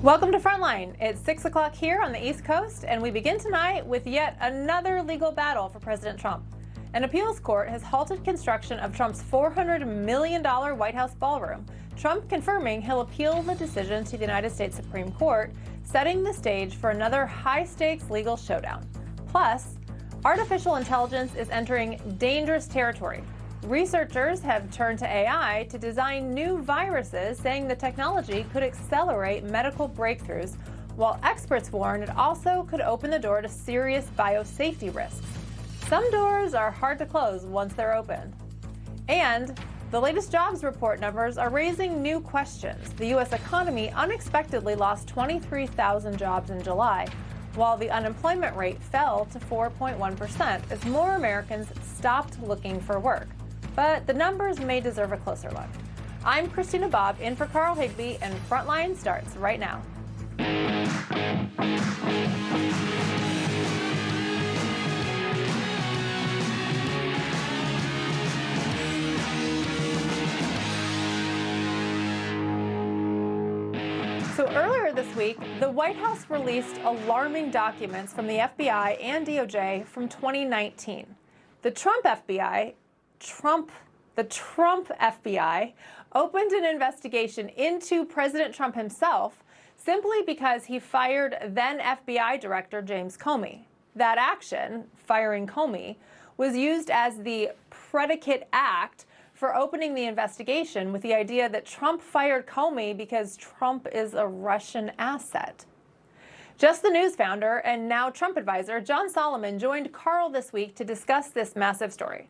Welcome to Frontline. It's 6 o'clock here on the East Coast, and we begin tonight with yet another legal battle for President Trump. An appeals court has halted construction of Trump's $400 million White House ballroom, Trump confirming he'll appeal the decision to the United States Supreme Court, setting the stage for another high-stakes legal showdown. Plus, artificial intelligence is entering dangerous territory. Researchers have turned to AI to design new viruses, saying the technology could accelerate medical breakthroughs, while experts warn it also could open the door to serious biosafety risks. Some doors are hard to close once they're opened. And the latest jobs report numbers are raising new questions. The U.S. economy unexpectedly lost 23,000 jobs in July, while the unemployment rate fell to 4.1% as more Americans stopped looking for work. But the numbers may deserve a closer look. I'm Christina Bobb, in for Carl Higbie, and Frontline starts right now. So earlier this week, the White House released alarming documents from the FBI and DOJ from 2019. The Trump FBI opened an investigation into President Trump himself simply because he fired then FBI Director James Comey. That action, firing Comey, was used as the predicate act for opening the investigation with the idea that Trump fired Comey because Trump is a Russian asset. Just the News founder and now Trump advisor John Solomon joined Carl this week to discuss this massive story.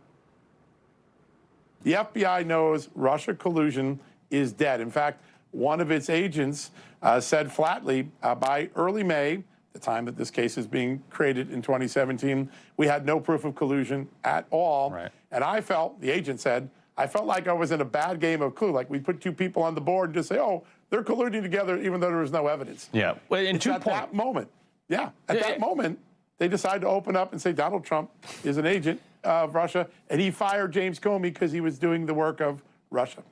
The FBI knows Russia collusion is dead. In fact, one of its agents said flatly by early May, the time that this case is being created in 2017, we had no proof of collusion at all. Right. And I felt, the agent said, I felt like I was in a bad game of Clue. Like we put two people on the board and just say, oh, they're colluding together even though there was no evidence. Yeah. Well, at that moment, that moment, they decided to open up and say Donald Trump is an agent of Russia, and he fired James Comey because he was doing the work of Russia.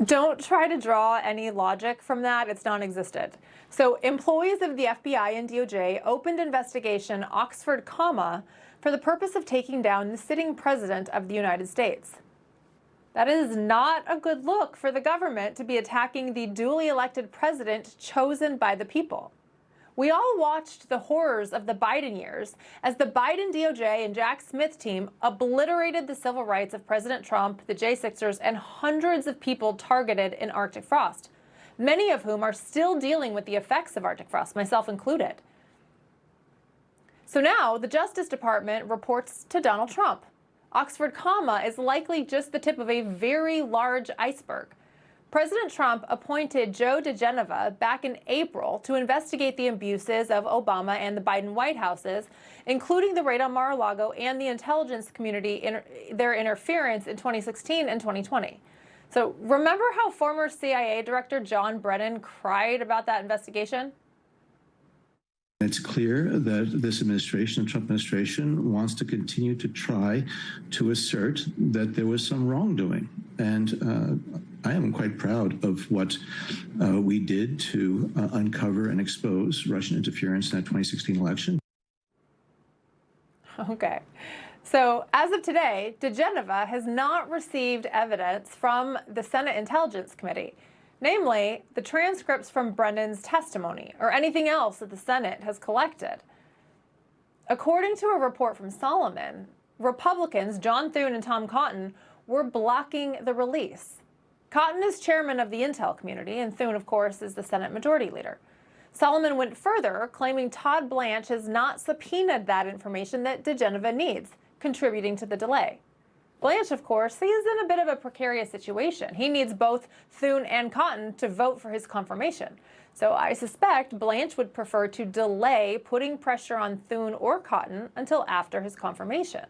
Don't try to draw any logic from that. It's non-existent. So employees of the FBI and DOJ opened investigation Oxford, for the purpose of taking down the sitting president of the United States. That is not a good look for the government to be attacking the duly elected president chosen by the people. We all watched the horrors of the Biden years as the Biden DOJ and Jack Smith team obliterated the civil rights of President Trump, the J6ers, and hundreds of people targeted in Arctic frost, many of whom are still dealing with the effects of Arctic frost, myself included. So now the Justice Department reports to Donald Trump. Oxford, is likely just the tip of a very large iceberg. President Trump appointed Joe DeGeneva back in April to investigate the abuses of Obama and the Biden White Houses, including the raid on Mar-a-Lago and the intelligence community, their interference in 2016 and 2020. So remember how former CIA Director John Brennan cried about that investigation? It's clear that this administration, the Trump administration, wants to continue to try to assert that there was some wrongdoing. And I am quite proud of what we did to uncover and expose Russian interference in that 2016 election. Okay. So as of today, DeGeneva has not received evidence from the Senate Intelligence Committee, namely the transcripts from Brennan's testimony or anything else that the Senate has collected. According to a report from Solomon, Republicans John Thune and Tom Cotton were blocking the release. Cotton is chairman of the Intel community, and Thune, of course, is the Senate Majority Leader. Solomon went further, claiming Todd Blanche has not subpoenaed that information that DeGeneva needs, contributing to the delay. Blanche, of course, he is in a bit of a precarious situation. He needs both Thune and Cotton to vote for his confirmation. So I suspect Blanche would prefer to delay putting pressure on Thune or Cotton until after his confirmation.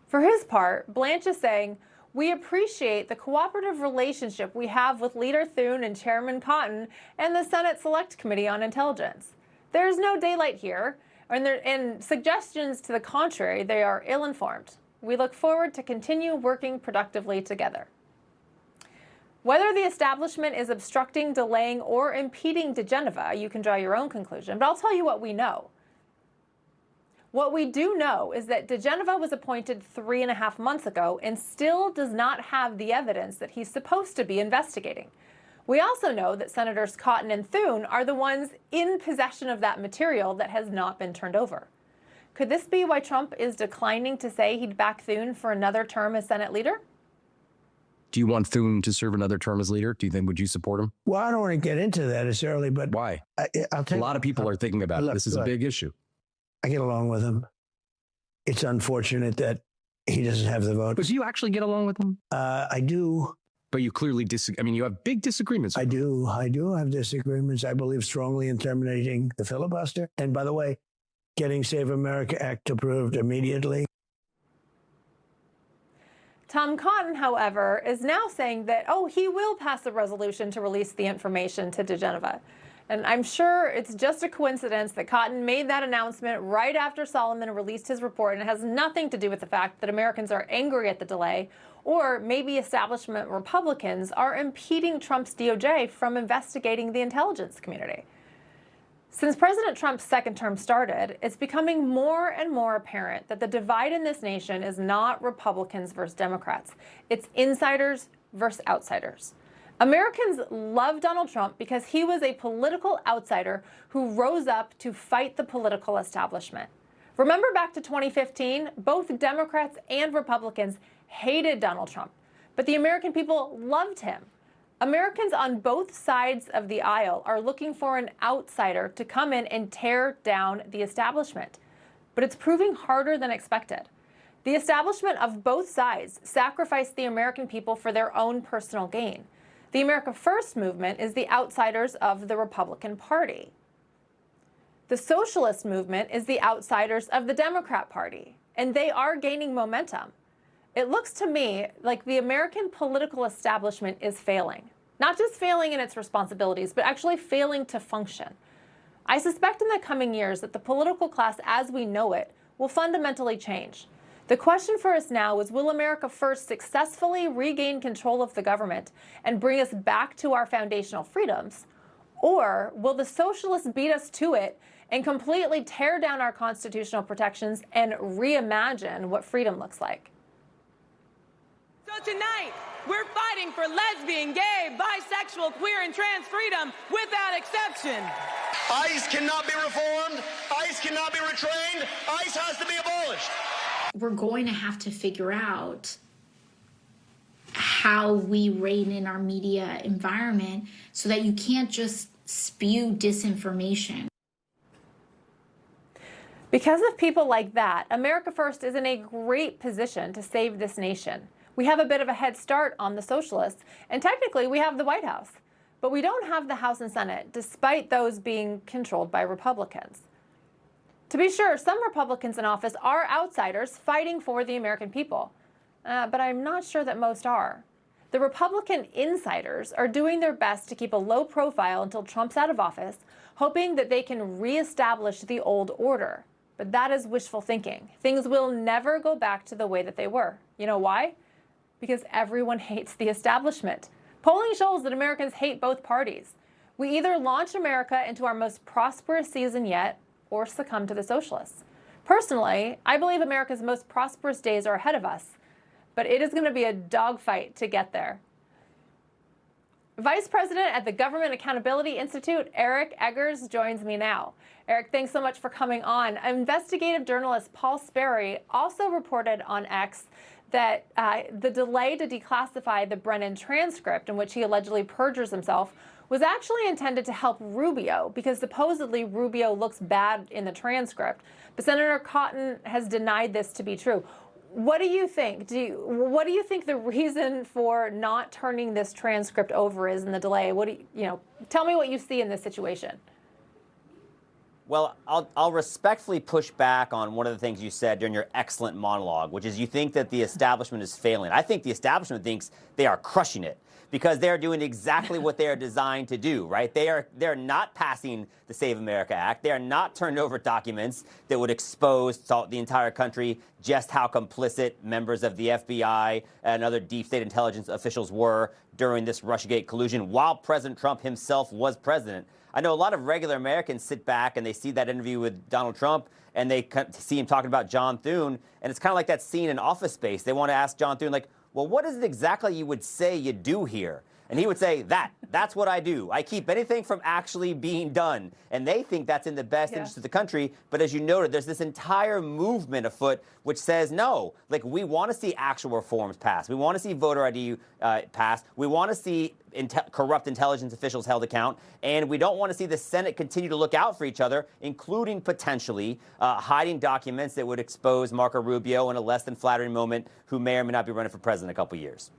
For his part, Blanche is saying, we appreciate the cooperative relationship we have with Leader Thune and Chairman Cotton and the Senate Select Committee on Intelligence. There's no daylight here, and suggestions to the contrary, they are ill-informed. We look forward to continue working productively together. Whether the establishment is obstructing, delaying, or impeding diGenova, you can draw your own conclusion, but I'll tell you what we know. What we do know is that diGenova was appointed 3.5 months ago and still does not have the evidence that he's supposed to be investigating. We also know that Senators Cotton and Thune are the ones in possession of that material that has not been turned over. Could this be why Trump is declining to say he'd back Thune for another term as Senate leader? Do you want Thune to serve another term as leader? Would you support him? Well, I don't want to get into that necessarily, but why? I'll tell a lot of people are thinking about it. This is a big issue. I get along with him. It's unfortunate that he doesn't have the vote. But do you actually get along with him? I do. But you clearly disagree. I mean, you have big disagreements. I do have disagreements. I believe strongly in terminating the filibuster. And by the way, getting Save America Act approved immediately. Tom Cotton, however, is now saying that, he will pass a resolution to release the information to diGenova. And I'm sure it's just a coincidence that Cotton made that announcement right after Solomon released his report, and it has nothing to do with the fact that Americans are angry at the delay, or maybe establishment Republicans are impeding Trump's DOJ from investigating the intelligence community. Since President Trump's second term started, it's becoming more and more apparent that the divide in this nation is not Republicans versus Democrats. It's insiders versus outsiders. Americans love Donald Trump because he was a political outsider who rose up to fight the political establishment. Remember back to 2015, both Democrats and Republicans hated Donald Trump, but the American people loved him. Americans on both sides of the aisle are looking for an outsider to come in and tear down the establishment, but it's proving harder than expected. The establishment of both sides sacrificed the American people for their own personal gain. The America First movement is the outsiders of the Republican Party. The socialist movement is the outsiders of the Democrat Party, and they are gaining momentum. It looks to me like the American political establishment is failing. Not just failing in its responsibilities, but actually failing to function. I suspect in the coming years that the political class as we know it will fundamentally change. The question for us now is, will America First successfully regain control of the government and bring us back to our foundational freedoms? Or will the socialists beat us to it and completely tear down our constitutional protections and reimagine what freedom looks like? So tonight, we're fighting for lesbian, gay, bisexual, queer, and trans freedom without exception. ICE cannot be reformed. ICE cannot be retrained. ICE has to be abolished. We're going to have to figure out how we rein in our media environment so that you can't just spew disinformation. Because of people like that, America First is in a great position to save this nation. We have a bit of a head start on the socialists, and technically we have the White House. But we don't have the House and Senate, despite those being controlled by Republicans. To be sure, some Republicans in office are outsiders fighting for the American people, but I'm not sure that most are. The Republican insiders are doing their best to keep a low profile until Trump's out of office, hoping that they can reestablish the old order. But that is wishful thinking. Things will never go back to the way that they were. You know why? Because everyone hates the establishment. Polling shows that Americans hate both parties. We either launch America into our most prosperous season yet, or succumb to the socialists. Personally, I believe America's most prosperous days are ahead of us, but it is going to be a dogfight to get there. Vice President at the Government Accountability Institute, Eric Eggers, joins me now. Eric, thanks so much for coming on. Investigative journalist Paul Sperry also reported on X that the delay to declassify the Brennan transcript, in which he allegedly perjures himself, was actually intended to help Rubio, because supposedly Rubio looks bad in the transcript. But Senator Cotton has denied this to be true. What do you think? What do you think the reason for not turning this transcript over is in the delay? Tell me what you see in this situation. Well, I'll respectfully push back on one of the things you said during your excellent monologue, which is you think that the establishment is failing. I think the establishment thinks they are crushing it, because they're doing exactly what they are designed to do, right? They're not passing the Save America Act. They are not turning over documents that would expose the entire country just how complicit members of the FBI and other deep state intelligence officials were during this Russiagate collusion while President Trump himself was president. I know a lot of regular Americans sit back and they see that interview with Donald Trump and they see him talking about John Thune, and it's kind of like that scene in Office Space. They want to ask John Thune, like, well, what is it exactly you would say you do here? And he would say, that's what I do. I keep anything from actually being done. And they think that's in the best interest of the country. But as you noted, there's this entire movement afoot which says, no, like, we want to see actual reforms passed. We want to see voter ID passed. We want to see corrupt intelligence officials held account. And we don't want to see the Senate continue to look out for each other, including potentially hiding documents that would expose Marco Rubio in a less than flattering moment, who may or may not be running for president in a couple years.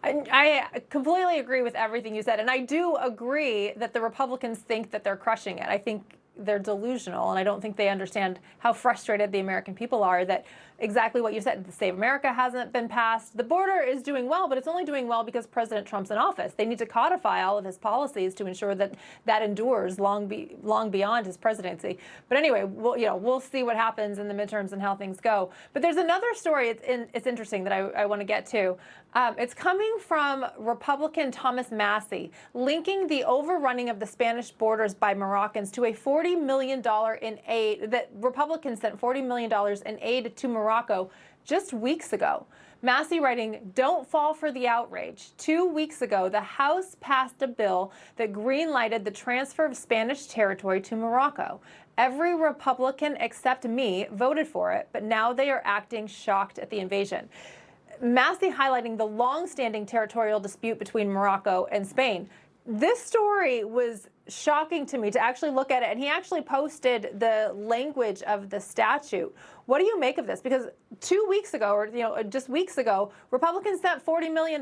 I completely agree with everything you said. And I do agree that the Republicans think that they're crushing it. I think they're delusional, and I don't think they understand how frustrated the American people are that exactly what you said. The Save America hasn't been passed. The border is doing well, but it's only doing well because President Trump's in office. They need to codify all of his policies to ensure that that endures long beyond his presidency. But anyway, we'll see what happens in the midterms and how things go. But there's another story. It's interesting that I want to get to. It's coming from Republican Thomas Massie, linking the overrunning of the Spanish borders by Moroccans to a $40 million in aid that Republicans sent $40 million in aid to Morocco just weeks ago. Massie writing, "Don't fall for the outrage. 2 weeks ago, the House passed a bill that green-lighted the transfer of Spanish territory to Morocco. Every Republican except me voted for it, but now they are acting shocked at the invasion." Massie highlighting the long-standing territorial dispute between Morocco and Spain. This story was shocking to me to actually look at it, and he actually posted the language of the statute. What do you make of this? Because 2 weeks ago, or just weeks ago, Republicans sent $40 million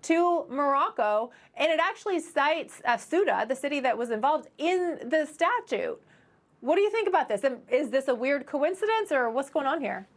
to Morocco, and it actually cites Ceuta, the city that was involved, in the statute. What do you think about this? And is this a weird coincidence, or what's going on here?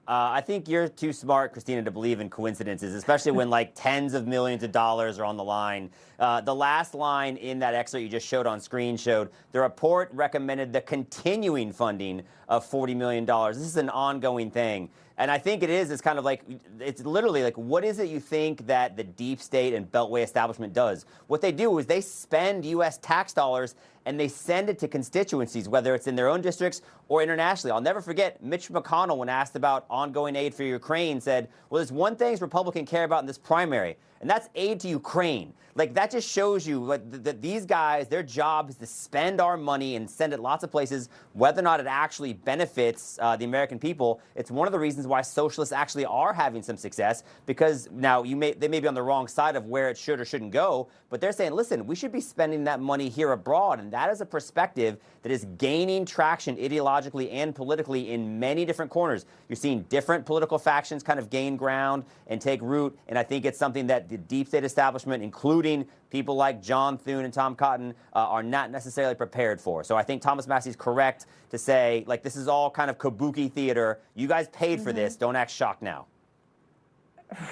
I think you're too smart, Christina, to believe in coincidences, especially when like tens of millions of dollars are on the line. The last line in that excerpt you just showed on screen showed the report recommended the continuing funding of $40 million. This is an ongoing thing. And I think it's kind of like, it's literally like, what is it you think that the deep state and Beltway establishment does? What they do is they spend U.S. tax dollars and they send it to constituencies, whether it's in their own districts or internationally. I'll never forget Mitch McConnell, when asked about ongoing aid for Ukraine, said, well, there's one thing Republicans care about in this primary, and that's aid to Ukraine. Like, that just shows you that these guys, their job is to spend our money and send it lots of places, whether or not it actually benefits the American people. It's one of the reasons why socialists actually are having some success, because now they may be on the wrong side of where it should or shouldn't go, but they're saying, listen, we should be spending that money here abroad. And that is a perspective that is gaining traction ideologically and politically in many different corners. You're seeing different political factions kind of gain ground and take root. And I think it's something that the deep state establishment, including people like John Thune and Tom Cotton, are not necessarily prepared for. So I think Thomas Massie's correct to say, like, this is all kind of kabuki theater. You guys paid for this. Don't act shocked now.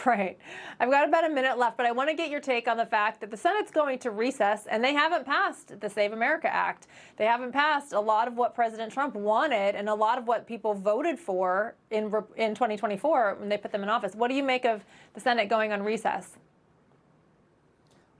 Right. I've got about a minute left, but I want to get your take on the fact that the Senate's going to recess, and they haven't passed the Save America Act. They haven't passed a lot of what President Trump wanted and a lot of what people voted for in 2024 when they put them in office. What do you make of the Senate going on recess?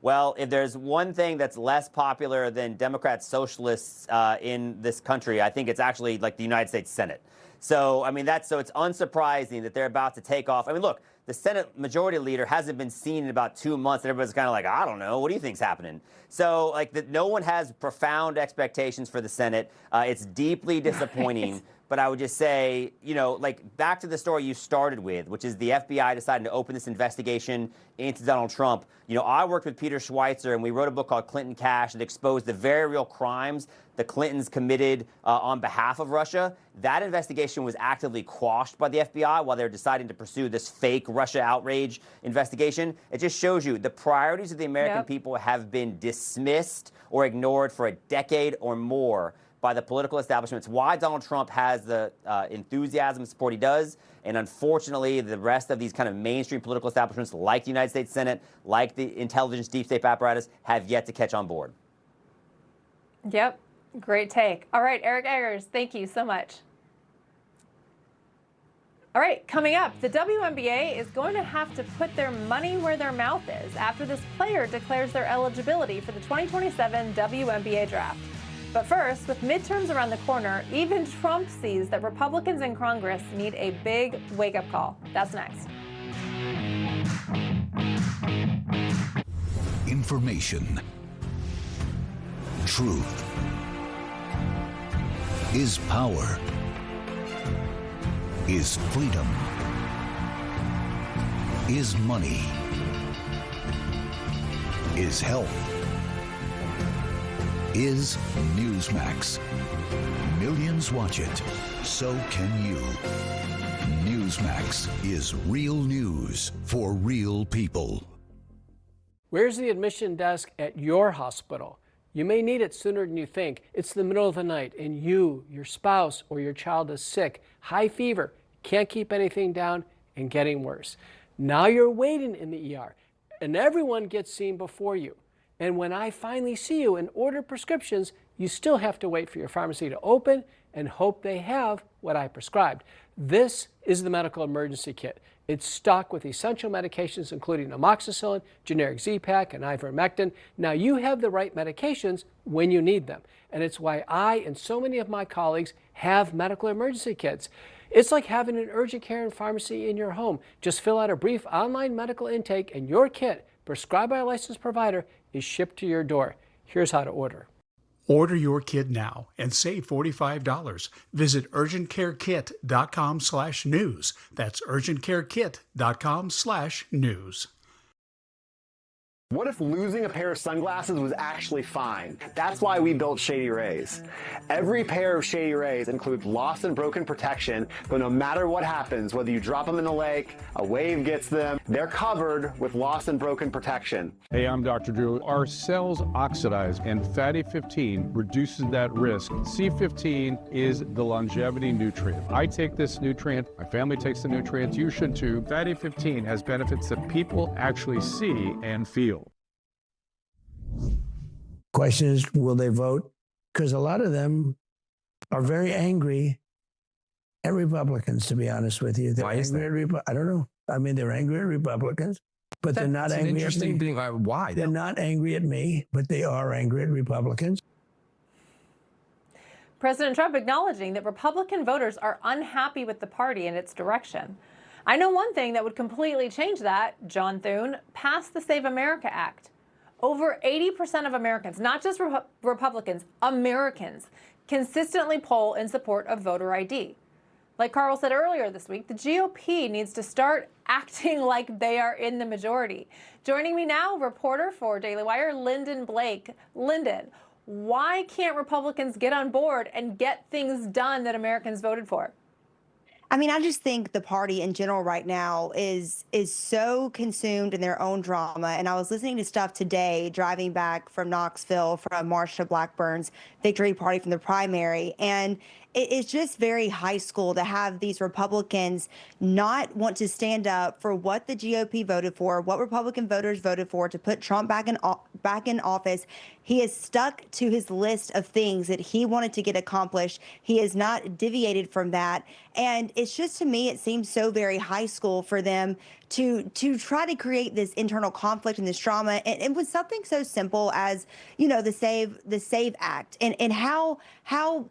Well, if there's one thing that's less popular than Democrat socialists in this country, I think it's actually like the United States Senate. So, I mean, so it's unsurprising that they're about to take off. I mean, look, the Senate Majority Leader hasn't been seen in about 2 months, and everybody's kind of like, I don't know, what do you think's happening? So, like, no one has profound expectations for the Senate. It's deeply disappointing. Right. But I would just say, like, back to the story you started with, which is the FBI deciding to open this investigation into Donald Trump. I worked with Peter Schweitzer, and we wrote a book called Clinton Cash that exposed the very real crimes the Clintons committed on behalf of Russia. That investigation was actively quashed by the FBI while they were deciding to pursue this fake Russia outrage investigation. It just shows you the priorities of the American people have been dismissed or ignored for a decade or more by the political establishment. It's why Donald Trump has the enthusiasm and support he does. And unfortunately, the rest of these kind of mainstream political establishments, like the United States Senate, like the intelligence deep state apparatus, have yet to catch on board. Yep. Great take. All right, Eric Eggers, thank you so much. All right, coming up, the WNBA is going to have to put their money where their mouth is after this player declares their eligibility for the 2027 WNBA draft. But first, with midterms around the corner, even Trump sees that Republicans in Congress need a big wake-up call. That's next. Information. Truth is power. Is freedom. Is money. Is health. Is Newsmax. Millions watch it. So can you. Newsmax is real news for real people. Where's the admission desk at your hospital? You may need it sooner than you think. It's the middle of the night and you, your spouse, or your child is sick, high fever, can't keep anything down, and getting worse. Now you're waiting in the ER, and everyone gets seen before you. And when I finally see you and order prescriptions, you still have to wait for your pharmacy to open and hope they have what I prescribed. This is the medical emergency kit. It's stocked with essential medications, including amoxicillin, generic Z-Pak, and ivermectin. Now you have the right medications when you need them. And it's why I and so many of my colleagues have medical emergency kits. It's like having an urgent care and pharmacy in your home. Just fill out a brief online medical intake and your kit, prescribed by a licensed provider, is shipped to your door. Here's how to order. Order your kit now and save $45. Visit urgentcarekit.com/news. That's urgentcarekit.com/news. What if losing a pair of sunglasses was actually fine? That's why we built Shady Rays. Every pair of Shady Rays includes lost and broken protection, but no matter what happens, whether you drop them in the lake, a wave gets them, they're covered with lost and broken protection. Hey, I'm Dr. Drew. Our cells oxidize, and fatty 15 reduces that risk. C15 is the longevity nutrient. I take this nutrient, my family takes the nutrients, you should too. Fatty 15 has benefits that people actually see and feel. Question is, will they vote? Because a lot of them are very angry at Republicans, to be honest with you. They're Why is angry that? at I don't know. I mean, they're angry at Republicans, but they're not angry at me. Interesting thing. Why? They're not angry at me, but they are angry at Republicans. President Trump acknowledging that Republican voters are unhappy with the party and its direction. I know one thing that would completely change that, John Thune, pass the Save America Act. Over 80% of Americans, not just Republicans, Americans, consistently poll in support of voter ID. Like Carl said earlier this week, the GOP needs to start acting like they are in the majority. Joining me now, reporter for Daily Wire, Lynden Blake. Lynden, why can't Republicans get on board and get things done that Americans voted for? I mean, I just think the party in general right now is so consumed in their own drama. And I was listening to stuff today, driving back from Knoxville from Marsha Blackburn's victory party from the primary. And it's just very high school to have these Republicans not want to stand up for what the GOP voted for, what Republican voters voted for, to put Trump back in office. He is stuck to his list of things that he wanted to get accomplished. He has not deviated from that. And it's just, to me, it seems so very high school for them to try to create this internal conflict and this drama. And it was something so simple as, you know, the SAVE Act and how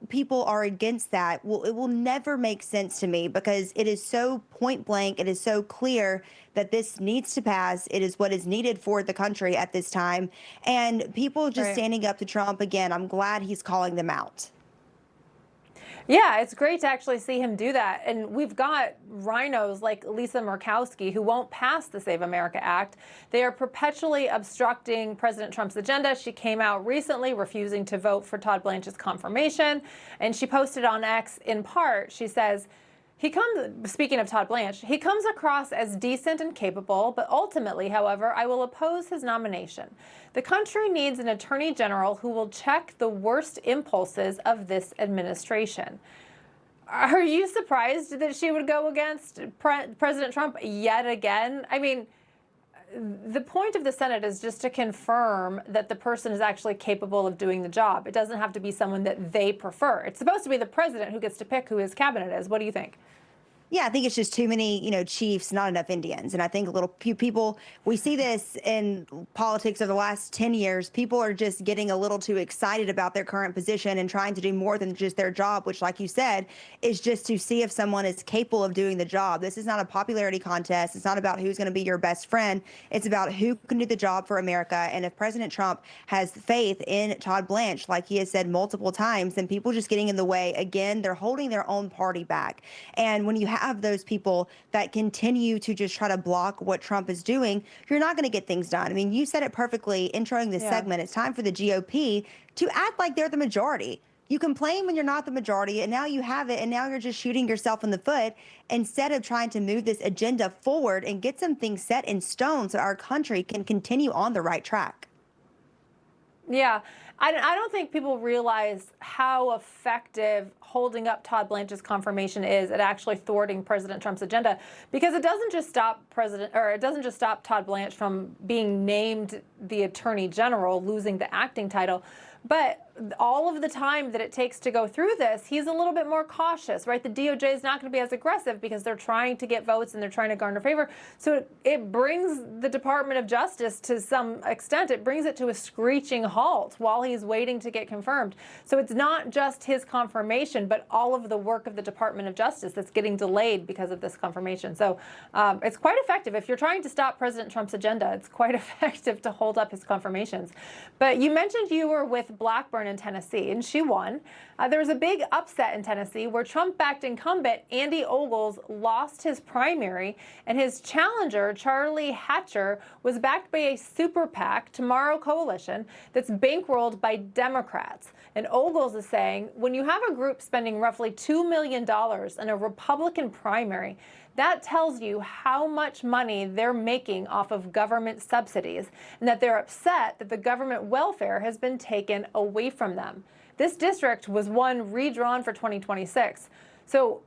people are against that. Well, it will never make sense to me, because it is so point blank. It is so clear that this needs to pass. It is what is needed for the country at this time. And people just standing up to Trump again, I'm glad he's calling them out. Yeah, it's great to actually see him do that. And we've got rhinos like Lisa Murkowski who won't pass the Save America Act. They are perpetually obstructing President Trump's agenda. She came out recently refusing to vote for Todd Blanche's confirmation. And she posted on X, in part, she says, Speaking of Todd Blanche, he comes across as decent and capable, but ultimately, however, I will oppose his nomination. The country needs an attorney general who will check the worst impulses of this administration. Are you surprised that she would go against President Trump yet again? I mean, the point of the Senate is just to confirm that the person is actually capable of doing the job. It doesn't have to be someone that they prefer. It's supposed to be the president who gets to pick who his cabinet is. What do you think? Yeah, I think it's just too many, chiefs, not enough Indians. And I think few people, we see this in politics over the last 10 years. People are just getting a little too excited about their current position and trying to do more than just their job, which, like you said, is just to see if someone is capable of doing the job. This is not a popularity contest. It's not about who's going to be your best friend. It's about who can do the job for America. And if President Trump has faith in Todd Blanche, like he has said multiple times, then people just getting in the way, again, they're holding their own party back. And when you have those people that continue to just try to block what Trump is doing, you're not going to get things done. I mean, you said it perfectly introing this segment. It's time for the GOP to act like they're the majority. You complain when you're not the majority, and now you have it, and now you're just shooting yourself in the foot instead of trying to move this agenda forward and get some things set in stone so our country can continue on the right track. Yeah, I don't think people realize how effective holding up Todd Blanche's confirmation is at actually thwarting President Trump's agenda, because it doesn't just stop Todd Blanche from being named the Attorney General, losing the acting title, but all of the time that it takes to go through this, he's a little bit more cautious, right? The DOJ is not going to be as aggressive because they're trying to get votes and they're trying to garner favor. So it brings the Department of Justice, to some extent, it brings it to a screeching halt while he's waiting to get confirmed. So it's not just his confirmation, but all of the work of the Department of Justice that's getting delayed because of this confirmation. So it's quite effective. If you're trying to stop President Trump's agenda, it's quite effective to hold up his confirmations. But you mentioned you were with Blackburn in Tennessee, and she won. There was a big upset in Tennessee where Trump-backed incumbent Andy Ogles lost his primary, and his challenger, Charlie Hatcher, was backed by a super PAC, Tomorrow Coalition, that's bankrolled by Democrats. And Ogles is saying, when you have a group spending roughly $2 million in a Republican primary, that tells you how much money they're making off of government subsidies, and that they're upset that the government welfare has been taken away from them. This district was one redrawn for 2026. So,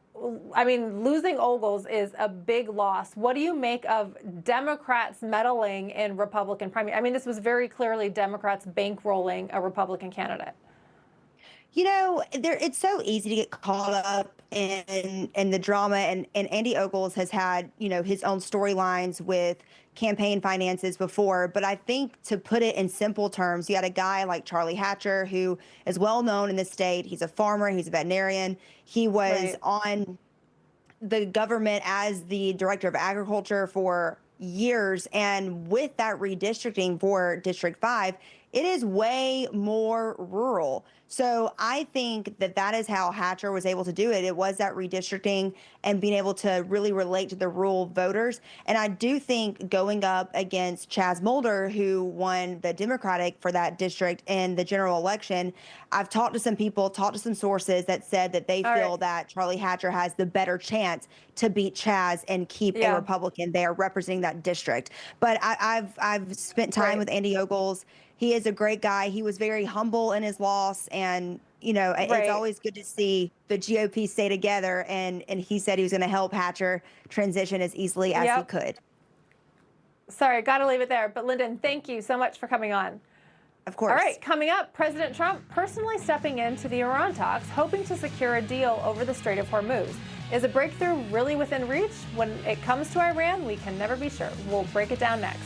I mean, losing Ogles is a big loss. What do you make of Democrats meddling in Republican primary? I mean, this was very clearly Democrats bankrolling a Republican candidate. It's so easy to get caught up in the drama, and Andy Ogles has had, his own storylines with campaign finances before. But I think, to put it in simple terms, you had a guy like Charlie Hatcher, who is well known in the state. He's a farmer, he's a veterinarian. He was on the government as the director of agriculture for years. And with that redistricting for District 5, it is way more rural. So I think that is how Hatcher was able to do it. It was that redistricting and being able to really relate to the rural voters. And I do think going up against Chaz Mulder, who won the Democratic for that district in the general election, I've talked to some people, talked to some sources that said that they feel that Charlie Hatcher has the better chance to beat Chaz and keep a Republican there representing that district. But I've spent time with Andy Ogles. He is a great guy. He was very humble in his loss, and it's always good to see the GOP stay together. And he said he was going to help Hatcher transition as easily as he could. Sorry, got to leave it there. But Lynden, thank you so much for coming on. Of course. All right, coming up, President Trump personally stepping into the Iran talks, hoping to secure a deal over the Strait of Hormuz. Is a breakthrough really within reach? When it comes to Iran, we can never be sure. We'll break it down next.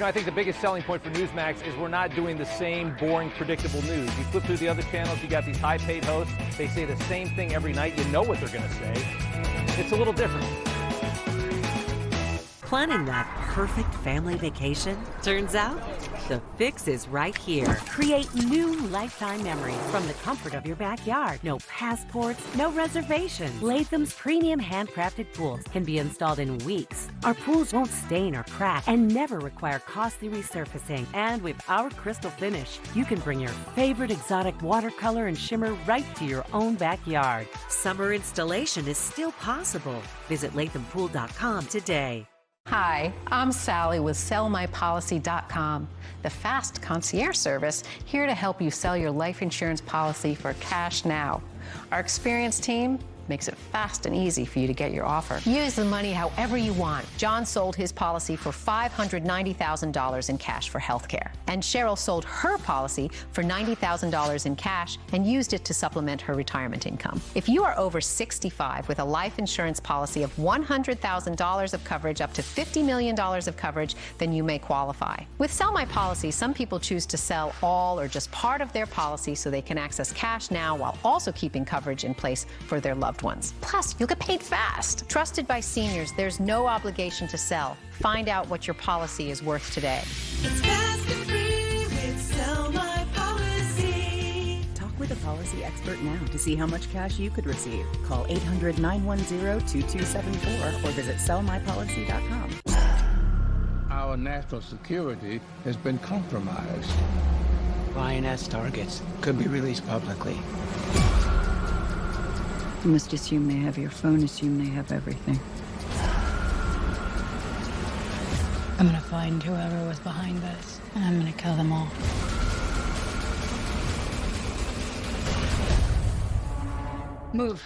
I think the biggest selling point for Newsmax is we're not doing the same boring, predictable news. You flip through the other channels, you got these high-paid hosts. They say the same thing every night. You know what they're going to say. It's a little different. Planning that perfect family vacation? Turns out, the fix is right here. Create new lifetime memories from the comfort of your backyard. No passports, no reservations. Latham's premium handcrafted pools can be installed in weeks. Our pools won't stain or crack and never require costly resurfacing. And with our crystal finish, you can bring your favorite exotic watercolor and shimmer right to your own backyard. Summer installation is still possible. Visit lathampool.com today. Hi, I'm Sally with sellmypolicy.com, the fast concierge service here to help you sell your life insurance policy for cash now. Our experienced team makes it fast and easy for you to get your offer. Use the money however you want. John sold his policy for $590,000 in cash for healthcare. And Cheryl sold her policy for $90,000 in cash and used it to supplement her retirement income. If you are over 65 with a life insurance policy of $100,000 of coverage up to $50 million of coverage, then you may qualify. With Sell My Policy, some people choose to sell all or just part of their policy so they can access cash now while also keeping coverage in place for their loved ones. Plus, you'll get paid fast. Trusted by seniors, there's no obligation to sell. Find out what your policy is worth today. It's fast and free with Sell My Policy. Talk with a policy expert now to see how much cash you could receive. Call 800-910-2274 or visit sellmypolicy.com. Our national security has been compromised. INS targets could be released publicly. You must assume they have your phone, assume they have everything. I'm gonna find whoever was behind this, and I'm gonna kill them all. Move.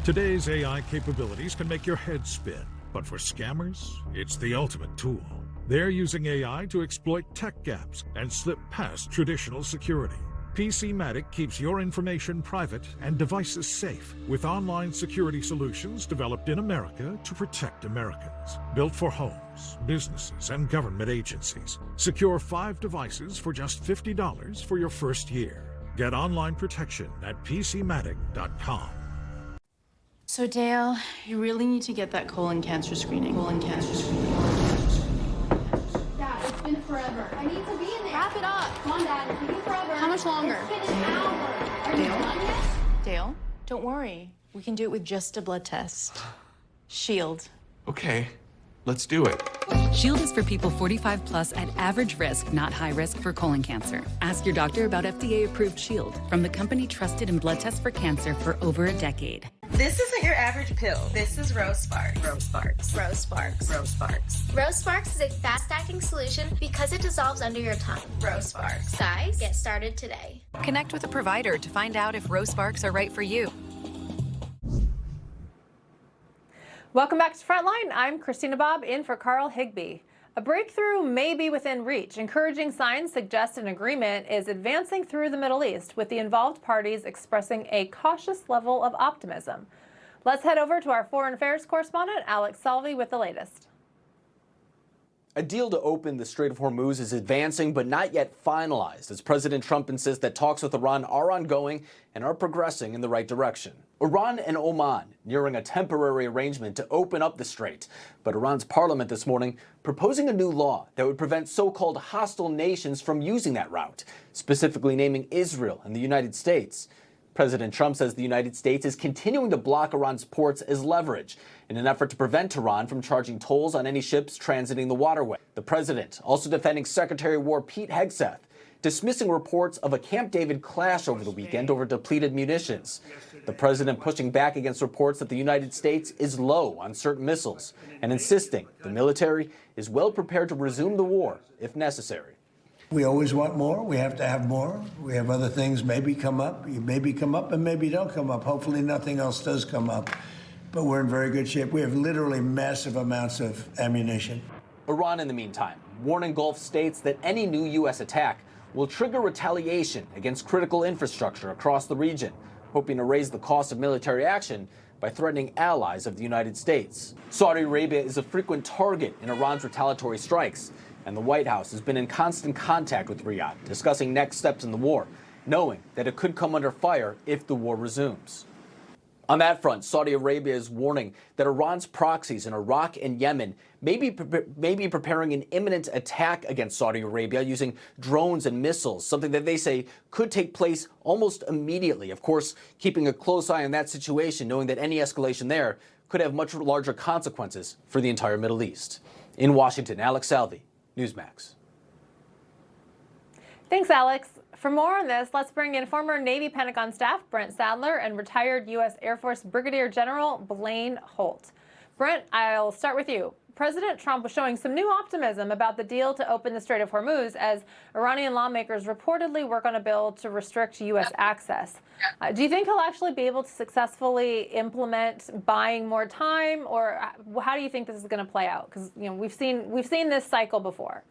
Today's AI capabilities can make your head spin, but for scammers, it's the ultimate tool. They're using AI to exploit tech gaps and slip past traditional security. PCmatic keeps your information private and devices safe with online security solutions developed in America to protect Americans. Built for homes, businesses, and government agencies. Secure 5 devices for just $50 for your first year. Get online protection at PCmatic.com. So Dale, you really need to get that colon cancer screening. Dad, it's been forever. I need to be in there. Wrap it up. Come on, Dad. It's been forever. How much longer? It's been an hour. Are you done yet? Dale, don't worry. We can do it with just a blood test. Shield. Okay, let's do it. Shield is for people 45 plus at average risk, not high risk for colon cancer. Ask your doctor about FDA-approved Shield from the company trusted in blood tests for cancer for over a decade. This isn't your average pill. This is Rose Sparks. Rose Sparks. Rose Sparks. Rose Sparks. Rose Sparks is a fast-acting solution because it dissolves under your tongue. Rose Sparks. Guys, get started today. Connect with a provider to find out if Rose Sparks are right for you. Welcome back to Frontline. I'm Christina Bobb in for Carl Higbie. A breakthrough may be within reach. Encouraging signs suggest an agreement is advancing through the Middle East, with the involved parties expressing a cautious level of optimism. Let's head over to our foreign affairs correspondent, Alex Salvi, with the latest. A deal to open the Strait of Hormuz is advancing, but not yet finalized, as President Trump insists that talks with Iran are ongoing and are progressing in the right direction. Iran and Oman nearing a temporary arrangement to open up the strait, but Iran's parliament this morning proposing a new law that would prevent so-called hostile nations from using that route, specifically naming Israel and the United States. President Trump says the United States is continuing to block Iran's ports as leverage in an effort to prevent Iran from charging tolls on any ships transiting the waterway. The president also defending Secretary of War Pete Hegseth, dismissing reports of a Camp David clash over the weekend over depleted munitions. The president pushing back against reports that the United States is low on certain missiles and insisting the military is well prepared to resume the war if necessary. We always want more. We have to have more. We have other things maybe come up. Maybe come up and maybe don't come up. Hopefully nothing else does come up. But we're in very good shape. We have literally massive amounts of ammunition. Iran, in the meantime, warning Gulf states that any new U.S. attack will trigger retaliation against critical infrastructure across the region, hoping to raise the cost of military action by threatening allies of the United States. Saudi Arabia is a frequent target in Iran's retaliatory strikes, and the White House has been in constant contact with Riyadh, discussing next steps in the war, knowing that it could come under fire if the war resumes. On that front, Saudi Arabia is warning that Iran's proxies in Iraq and Yemen may be preparing an imminent attack against Saudi Arabia using drones and missiles, something that they say could take place almost immediately. Of course, keeping a close eye on that situation, knowing that any escalation there could have much larger consequences for the entire Middle East. In Washington, Alex Salvi, Newsmax. Thanks, Alex. For more on this, let's bring in former Navy Pentagon staff Brent Sadler and retired U.S. Air Force Brigadier General Blaine Holt. Brent, I'll start with you. President Trump was showing some new optimism about the deal to open the Strait of Hormuz as Iranian lawmakers reportedly work on a bill to restrict U.S. access. Do you think he'll actually be able to successfully implement buying more time, or how do you think this is going to play out? Because we've seen this cycle before.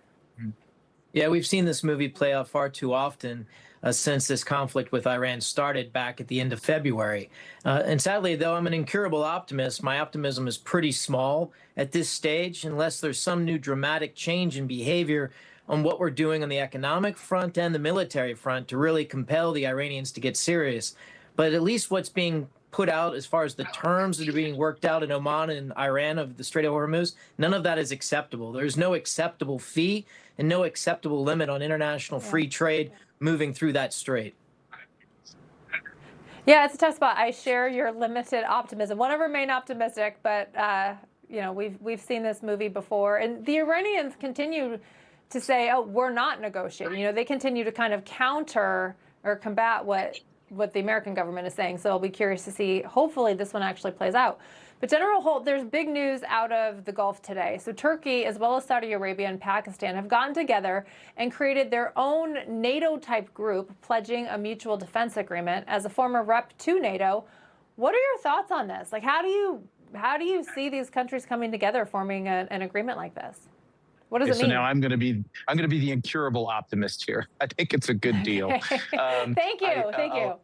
Yeah, we've seen this movie play out far too often since this conflict with Iran started back at the end of February. And sadly, though I'm an incurable optimist, my optimism is pretty small at this stage unless there's some new dramatic change in behavior on what we're doing on the economic front and the military front to really compel the Iranians to get serious. But at least what's being put out as far as the terms that are being worked out in Oman and Iran of the Strait of Hormuz, none of that is acceptable. There's no acceptable fee and no acceptable limit on international free trade moving through that strait. Yeah, it's a tough spot. I share your limited optimism. Want to remain optimistic, but we've seen this movie before, and the Iranians continue to say, "Oh, we're not negotiating." They continue to kind of counter or combat what the American government is saying. So I'll be curious to see. Hopefully, this one actually plays out. But General Holt, there's big news out of the Gulf today. So Turkey, as well as Saudi Arabia and Pakistan, have gotten together and created their own NATO-type group, pledging a mutual defense agreement. As a former rep to NATO, what are your thoughts on this? Like, how do you see these countries coming together, forming an agreement like this? What does it mean? So now I'm going to be the incurable optimist here. I think it's a good deal. Thank you.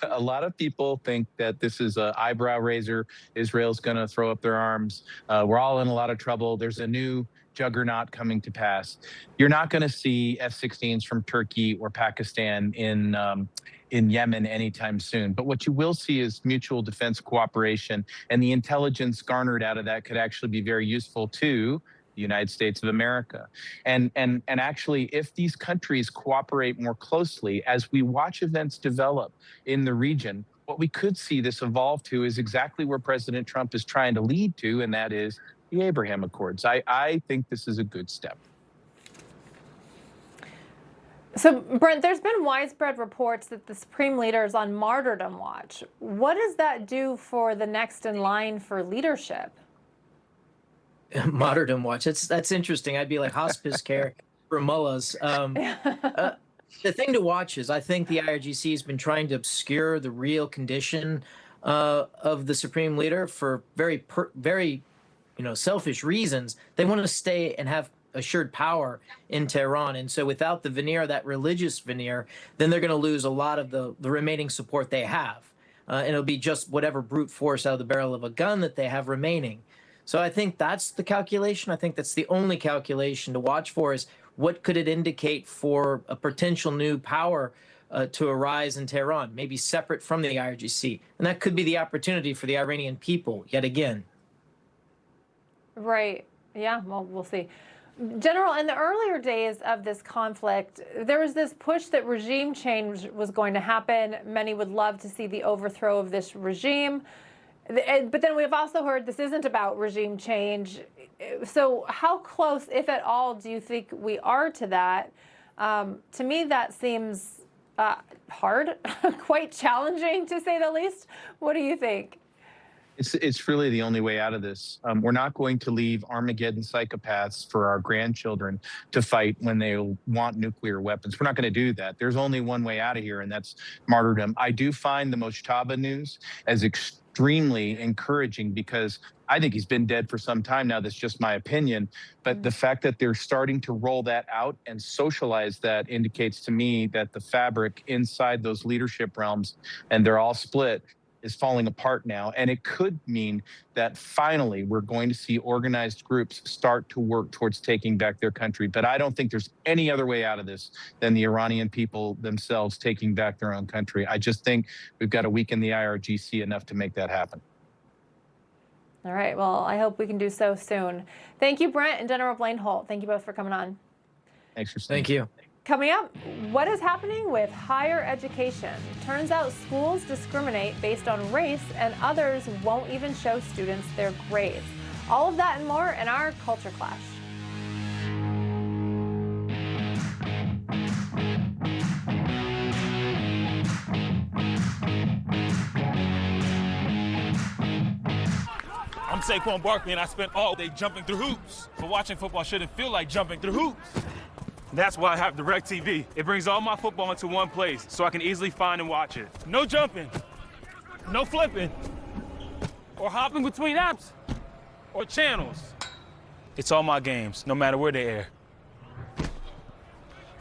A lot of people think that this is an eyebrow raiser. Israel's going to throw up their arms. We're all in a lot of trouble. There's a new juggernaut coming to pass. You're not going to see F-16s from Turkey or Pakistan in Yemen anytime soon. But what you will see is mutual defense cooperation, and the intelligence garnered out of that could actually be very useful to the United States of America. And actually, if these countries cooperate more closely, as we watch events develop in the region, what we could see this evolve to is exactly where President Trump is trying to lead to, and that is the Abraham Accords. I think this is a good step. So, Brent, there's been widespread reports that the Supreme Leader is on martyrdom watch. What does that do for the next in line for leadership? Martyrdom watch. That's interesting. I'd be like hospice care for mullahs. The thing to watch is I think the IRGC has been trying to obscure the real condition of the Supreme Leader for very selfish reasons. They want to stay and have assured power in Tehran. And so without the veneer, that religious veneer, then they're going to lose a lot of the remaining support they have. And it'll be just whatever brute force out of the barrel of a gun that they have remaining. So I think that's the calculation. I think that's the only calculation to watch for is what could it indicate for a potential new power to arise in Tehran, maybe separate from the IRGC. And that could be the opportunity for the Iranian people yet again. Right. Yeah, well, we'll see. General, in the earlier days of this conflict, there was this push that regime change was going to happen. Many would love to see the overthrow of this regime. But then we've also heard this isn't about regime change. So how close, if at all, do you think we are to that? To me, that seems hard, quite challenging, to say the least. What do you think? It's really the only way out of this. We're not going to leave Armageddon psychopaths for our grandchildren to fight when they want nuclear weapons. We're not going to do that. There's only one way out of here, and that's martyrdom. I do find the Mojtaba news as extremely encouraging because I think he's been dead for some time now. That's just my opinion. But the fact that they're starting to roll that out and socialize that indicates to me that the fabric inside those leadership realms, and they're all split, is falling apart now. And it could mean that finally we're going to see organized groups start to work towards taking back their country. But I don't think there's any other way out of this than the Iranian people themselves taking back their own country. I just think we've got to weaken the IRGC enough to make that happen. All right. Well, I hope we can do so soon. Thank you, Brent and General Blaine Holt. Thank you both for coming on. Thanks for Thank you. Coming up, what is happening with higher education? Turns out schools discriminate based on race, and others won't even show students their grades. All of that and more in our Culture Clash. I'm Saquon Barkley, and I spent all day jumping through hoops. But watching football shouldn't feel like jumping through hoops. That's why I have DirecTV. It brings all my football into one place, so I can easily find and watch it. No jumping, no flipping, or hopping between apps or channels. It's all my games, no matter where they air.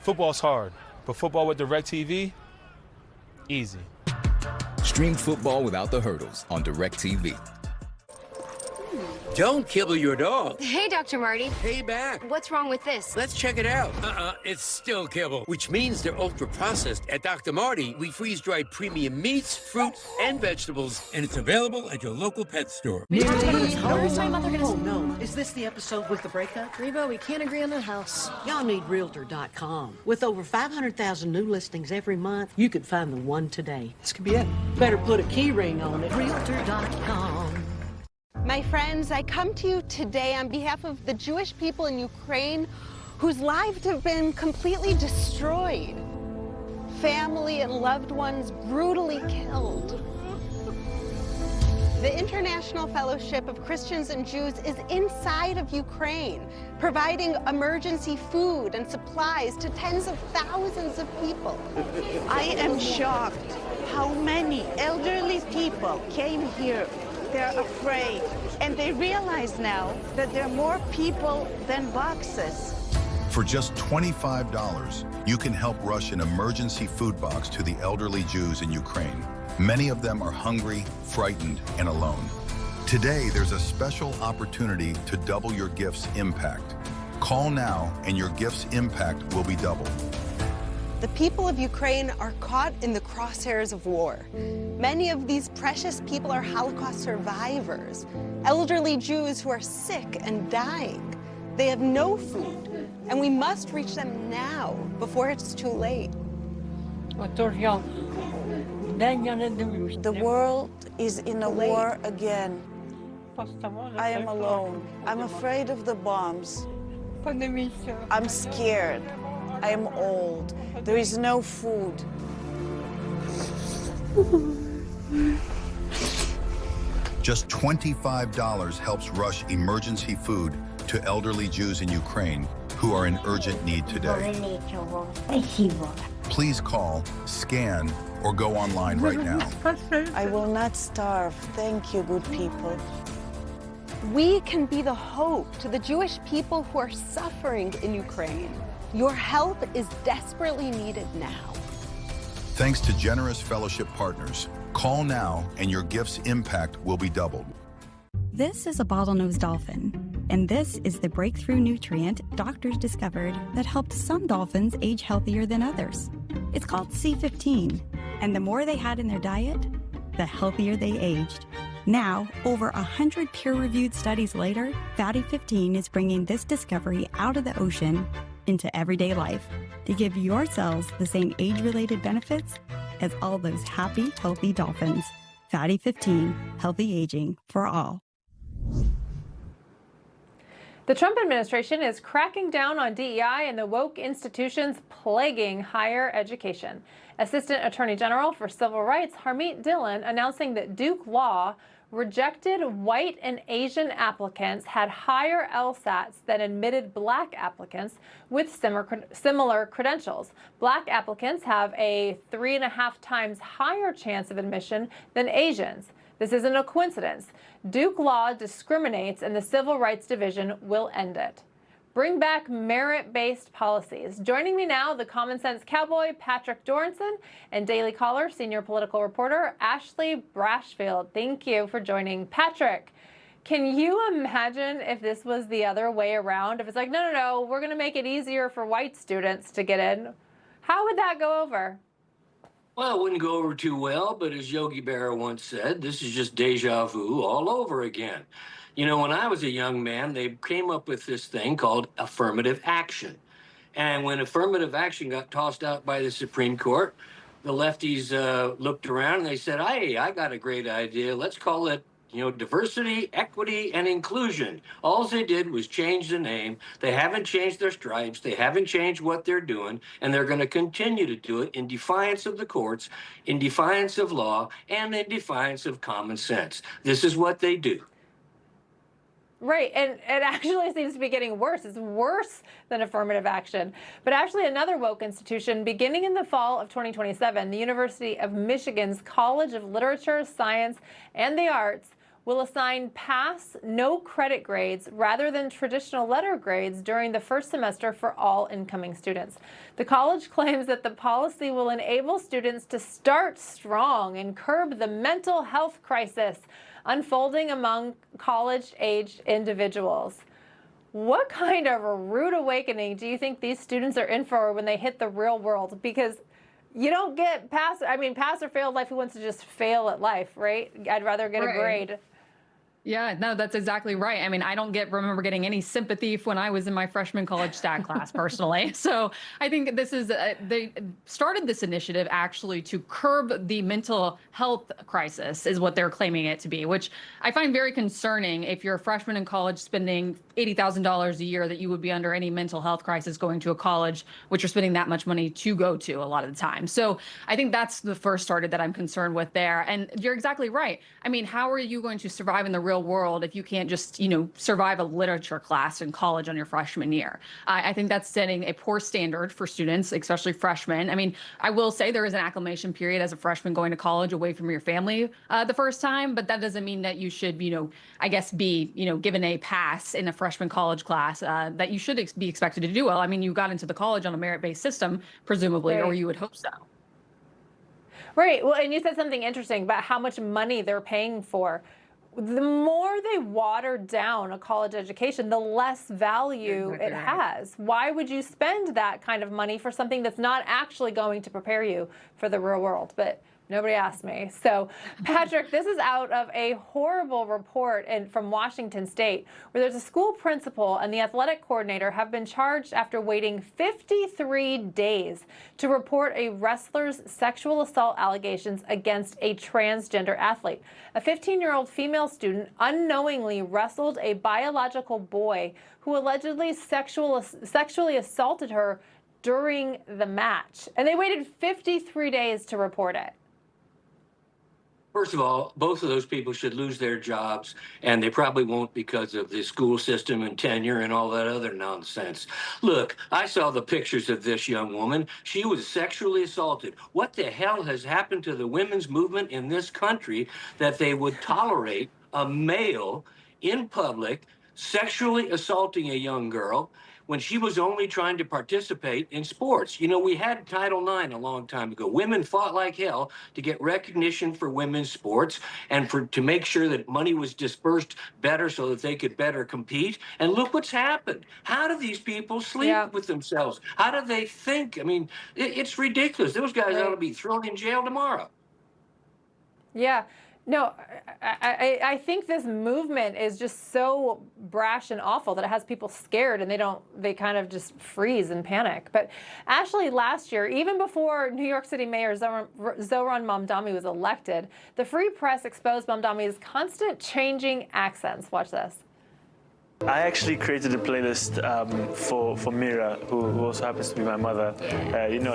Football's hard, but football with DirecTV, easy. Stream football without the hurdles on DirecTV. Don't kibble your dog. Hey, Dr. Marty. Hey, back. What's wrong with this? Let's check it out. It's still kibble, which means they're ultra-processed. At Dr. Marty, we freeze-dried premium meats, fruit, and vegetables, and it's available at your local pet store. Where's my mother gonna... Oh, no. Is this the episode with the breakup? Rebo, we can't agree on the house. Y'all need Realtor.com. With over 500,000 new listings every month, you could find the one today. This could be it. Better put a key ring on it. Realtor.com. My friends, I come to you today on behalf of the Jewish people in Ukraine whose lives have been completely destroyed. Family and loved ones brutally killed. The International Fellowship of Christians and Jews is inside of Ukraine, providing emergency food and supplies to tens of thousands of people. I am shocked how many elderly people came here. They're afraid, and they realize now that there are more people than boxes. For just $25, you can help rush an emergency food box to the elderly Jews in Ukraine. Many of them are hungry, frightened, and alone. Today, there's a special opportunity to double your gift's impact. Call now, and your gift's impact will be doubled. The people of Ukraine are caught in the crosshairs of war. Many of these precious people are Holocaust survivors, elderly Jews who are sick and dying. They have no food, and we must reach them now before it's too late. The world is in a war again. I am alone. I'm afraid of the bombs. I'm scared. I am old. There is no food. Just $25 helps rush emergency food to elderly Jews in Ukraine who are in urgent need today. Please call, scan, or go online right now. I will not starve. Thank you, good people. We can be the hope to the Jewish people who are suffering in Ukraine. Your help is desperately needed now. Thanks to generous fellowship partners. Call now and your gift's impact will be doubled. This is a bottlenose dolphin, and this is the breakthrough nutrient doctors discovered that helped some dolphins age healthier than others. It's called C15, and the more they had in their diet, the healthier they aged. Now, over 100 peer-reviewed studies later, Fatty 15 is bringing this discovery out of the ocean into everyday life to give your cells the same age-related benefits as all those happy, healthy dolphins. Fatty 15, healthy aging for all. The Trump administration is cracking down on DEI and the woke institutions plaguing higher education. Assistant Attorney General for Civil Rights Harmeet Dillon announcing that Duke Law rejected white and Asian applicants had higher LSATs than admitted black applicants with similar credentials. Black applicants have a 3.5 times higher chance of admission than Asians. This isn't a coincidence. Duke Law discriminates, and the Civil Rights Division will end it. bring back merit-based policies. Joining me now, the Common Sense Cowboy, Patrick Dorinson, and Daily Caller senior political reporter, Ashley Brasfield. Thank you for joining. Patrick, can you imagine if this was the other way around? If it's like, no, we're going to make it easier for white students to get in. How would that go over? Well, it wouldn't go over too well, but as Yogi Berra once said, this is just deja vu all over again. You know, when I was a young man, they came up with this thing called affirmative action. And when affirmative action got tossed out by the Supreme Court, the lefties looked around and they said, hey, I got a great idea. Let's call it, diversity, equity, and inclusion. All they did was change the name. They haven't changed their stripes. They haven't changed what they're doing. And they're going to continue to do it in defiance of the courts, in defiance of law, and in defiance of common sense. This is what they do. Right, and it actually seems to be getting worse. It's worse than affirmative action. But actually, another woke institution, beginning in the fall of 2027, the University of Michigan's College of Literature, Science, and the Arts will assign pass, no credit grades rather than traditional letter grades during the first semester for all incoming students. The college claims that the policy will enable students to start strong and curb the mental health crisis unfolding among college-aged individuals. What kind of a rude awakening do you think these students are in for when they hit the real world? Because you don't get pass or fail life. Who wants to just fail at life, right? I'd rather get a grade. Yeah, no, that's exactly right. I mean, I don't remember getting any sympathy when I was in my freshman college stat class personally. So I think this is, they started this initiative actually to curb the mental health crisis is what they're claiming it to be, which I find very concerning. If you're a freshman in college spending $80,000 a year, that you would be under any mental health crisis going to a college, which you're spending that much money to go to a lot of the time. So I think that's the first started that I'm concerned with there. And you're exactly right. I mean, how are you going to survive in the real world if you can't just, survive a literature class in college on your freshman year? I think that's setting a poor standard for students, especially freshmen. I mean, I will say there is an acclimation period as a freshman going to college away from your family the first time, but that doesn't mean that you should, be, given a pass in a freshman college class that you should be expected to do well. I mean, you got into the college on a merit-based system, presumably, or you would hope so. Right. Well, and you said something interesting about how much money they're paying for. The more they water down a college education, the less value it has. Why would you spend that kind of money for something that's not actually going to prepare you for the real world? But nobody asked me. So, Patrick, this is out of a horrible report from Washington State, where there's a school principal and the athletic coordinator have been charged after waiting 53 days to report a wrestler's sexual assault allegations against a transgender athlete. A 15-year-old female student unknowingly wrestled a biological boy who allegedly sexually assaulted her during the match. And they waited 53 days to report it. First of all, both of those people should lose their jobs, and they probably won't because of the school system and tenure and all that other nonsense. Look, I saw the pictures of this young woman. She was sexually assaulted. What the hell has happened to the women's movement in this country that they would tolerate a male in public sexually assaulting a young girl when she was only trying to participate in sports? We had Title IX a long time ago. Women fought like hell to get recognition for women's sports and to make sure that money was dispersed better so that they could better compete. And look what's happened. How do these people sleep with themselves? How do they think? I mean, it's ridiculous. Those guys ought to be thrown in jail tomorrow. Yeah. No, I think this movement is just so brash and awful that it has people scared and they kind of just freeze and panic. But Ashley, last year, even before New York City Mayor Zohran Mamdani was elected, the Free Press exposed Mamdani's constant changing accents. Watch this. I actually created a playlist for Mira, who also happens to be my mother.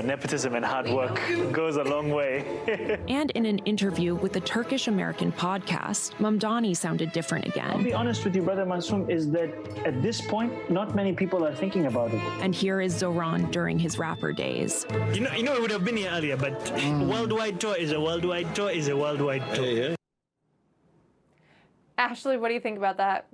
Nepotism and hard work goes a long way. And in an interview with the Turkish-American podcast, Mamdani sounded different again. I'll be honest with you, Brother Mansoum, is that at this point, not many people are thinking about it. And here is Zohran during his rapper days. I would have been here earlier, but worldwide tour is a worldwide tour is a worldwide tour. Ashley, what do you think about that?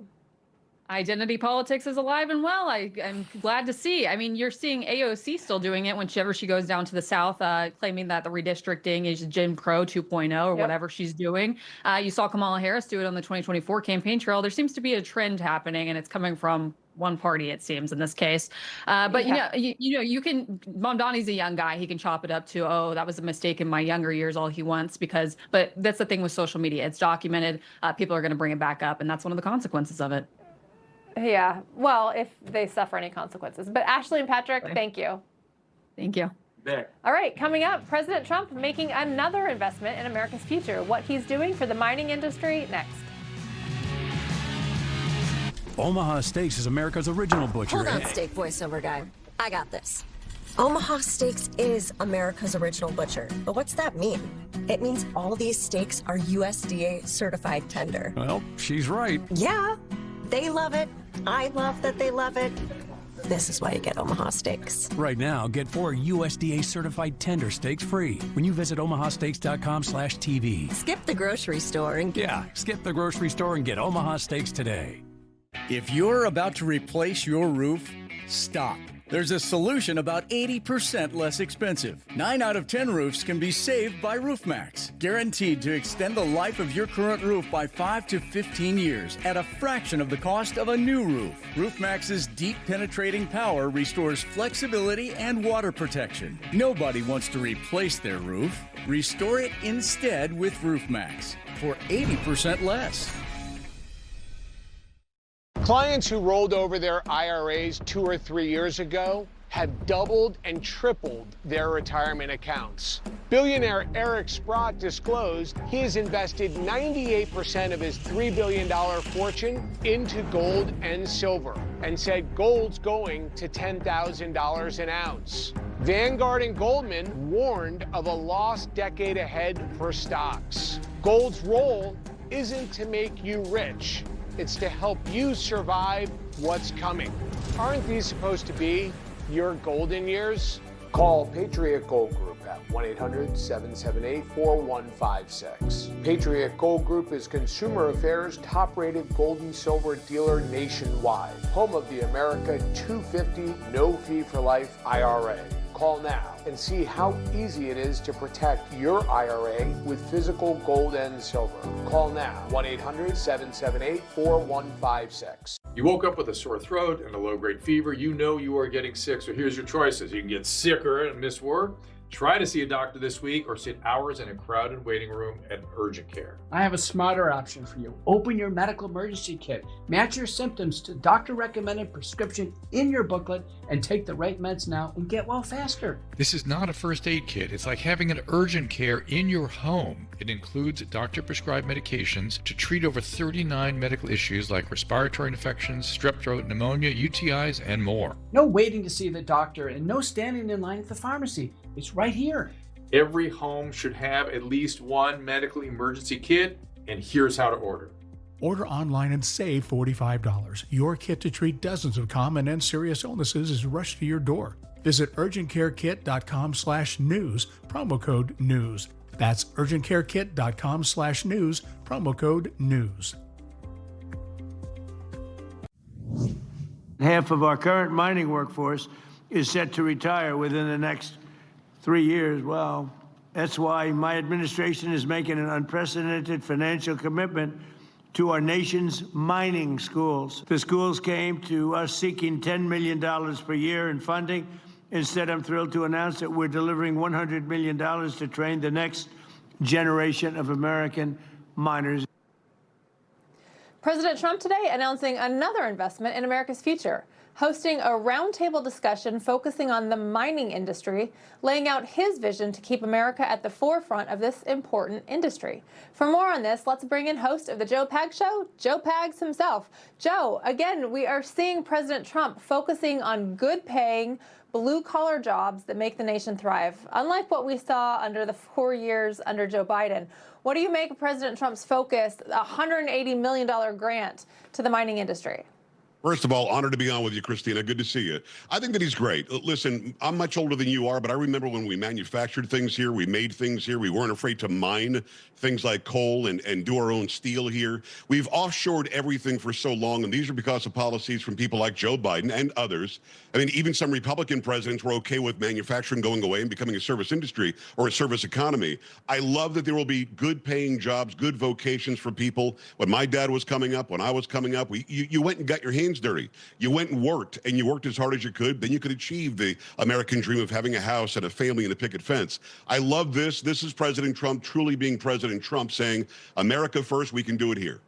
Identity politics is alive and well. I'm glad to see. I mean, you're seeing AOC still doing it whenever she goes down to the South, claiming that the redistricting is Jim Crow 2.0 or whatever she's doing. You saw Kamala Harris do it on the 2024 campaign trail. There seems to be a trend happening, and it's coming from one party, it seems, in this case. But you can. Mamdani's a young guy. He can chop it up to, oh, that was a mistake in my younger years, all he wants. But that's the thing with social media. It's documented. People are going to bring it back up, and that's one of the consequences of it. Yeah, well, if they suffer any consequences. But Ashley and Patrick, thank you. Thank you. All right, coming up, President Trump making another investment in America's future. What he's doing for the mining industry next. Omaha Steaks is America's original butcher. Hold on, steak voiceover guy. I got this. Omaha Steaks is America's original butcher. But what's that mean? It means all these steaks are USDA certified tender. Well, she's right. Yeah, they love it. I love that they love it. This is why you get Omaha Steaks. Right now, get 4 USDA certified tender steaks free when you visit omahasteaks.com/TV. Skip the grocery store and skip the grocery store and get Omaha Steaks today. If you're about to replace your roof, stop. There's a solution about 80% less expensive. 9 out of 10 roofs can be saved by Roofmax. Guaranteed to extend the life of your current roof by 5 to 15 years at a fraction of the cost of a new roof. Roofmax's deep penetrating power restores flexibility and water protection. Nobody wants to replace their roof. Restore it instead with Roofmax for 80% less. Clients who rolled over their IRAs 2 or 3 years ago have doubled and tripled their retirement accounts. Billionaire Eric Sprott disclosed he has invested 98% of his $3 billion fortune into gold and silver and said gold's going to $10,000 an ounce. Vanguard and Goldman warned of a lost decade ahead for stocks. Gold's role isn't to make you rich. It's to help you survive what's coming. Aren't these supposed to be your golden years? Call Patriot Gold Group at 1-800-778-4156. Patriot Gold Group is Consumer Affairs' top-rated gold and silver dealer nationwide. Home of the America 250 no fee for life IRA. Call now and see how easy it is to protect your IRA with physical gold and silver. Call now, 1-800-778-4156. You woke up with a sore throat and a low-grade fever. You know you are getting sick, so here's your choices. You can get sicker and miss work. Try to see a doctor this week or sit hours in a crowded waiting room at urgent care. I have a smarter option for you. Open your medical emergency kit. Match your symptoms to doctor-recommended prescription in your booklet and take the right meds now and get well faster. This is not a first aid kit. It's like having an urgent care in your home. It includes doctor-prescribed medications to treat over 39 medical issues like respiratory infections, strep throat, pneumonia, UTIs, and more. No waiting to see the doctor and no standing in line at the pharmacy. It's right here. Every home should have at least one medical emergency kit, and here's how to order. Order online and save $45. Your kit to treat dozens of common and serious illnesses is rushed to your door. Visit urgentcarekit.com/news, promo code NEWS. That's urgentcarekit.com/news, promo code NEWS. Half of our current mining workforce is set to retire within the next 3 years. Well, that's why my administration is making an unprecedented financial commitment to our nation's mining schools. The schools came to us seeking $10 million per year in funding. Instead, I'm thrilled to announce that we're delivering $100 million to train the next generation of American miners. President Trump today announcing another investment in America's future, hosting a roundtable discussion focusing on the mining industry, laying out his vision to keep America at the forefront of this important industry. For more on this, let's bring in host of the Joe Pags Show, Joe Pags himself. Joe, again, we are seeing President Trump focusing on good-paying, blue-collar jobs that make the nation thrive, unlike what we saw under the 4 years under Joe Biden. What do you make of President Trump's focus, a $180 million grant to the mining industry? First of all, honored to be on with you, Christina. Good to see you. I think that he's great. Listen, I'm much older than you are, but I remember when we manufactured things here, we made things here. We weren't afraid to mine things like coal and do our own steel here. We've offshored everything for so long, and these are because of policies from people like Joe Biden and others. I mean, even some Republican presidents were okay with manufacturing going away and becoming a service industry or a service economy. I love that there will be good paying jobs, good vocations for people. When my dad was coming up, when I was coming up, you went and got your hands dirty. You went and worked as hard as you could. Then you could achieve the American dream of having a house and a family and a picket fence. I love this. This is President Trump truly being President Trump saying, America first, we can do it here.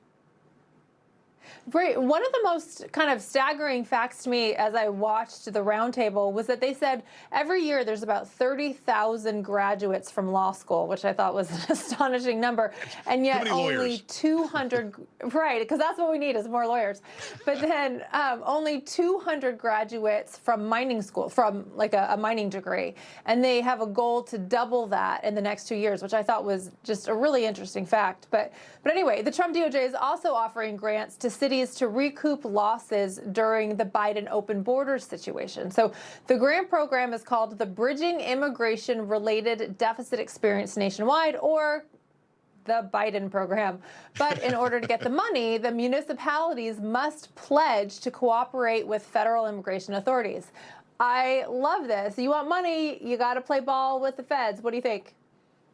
Right. One of the most kind of staggering facts to me as I watched the roundtable was that they said every year there's about 30,000 graduates from law school, which I thought was an astonishing number. And yet only 200, right, because that's what we need is more lawyers. But then only 200 graduates from mining school, from like a mining degree. And they have a goal to double that in the next 2 years, which I thought was just a really interesting fact. But anyway, the Trump DOJ is also offering grants to cities to recoup losses during the Biden open borders situation. So the grant program is called the Bridging Immigration-Related Deficit Experience Nationwide, or the Biden program. But in order to get the money, the municipalities must pledge to cooperate with federal immigration authorities. I love this. You want money, you got to play ball with the feds. What do you think?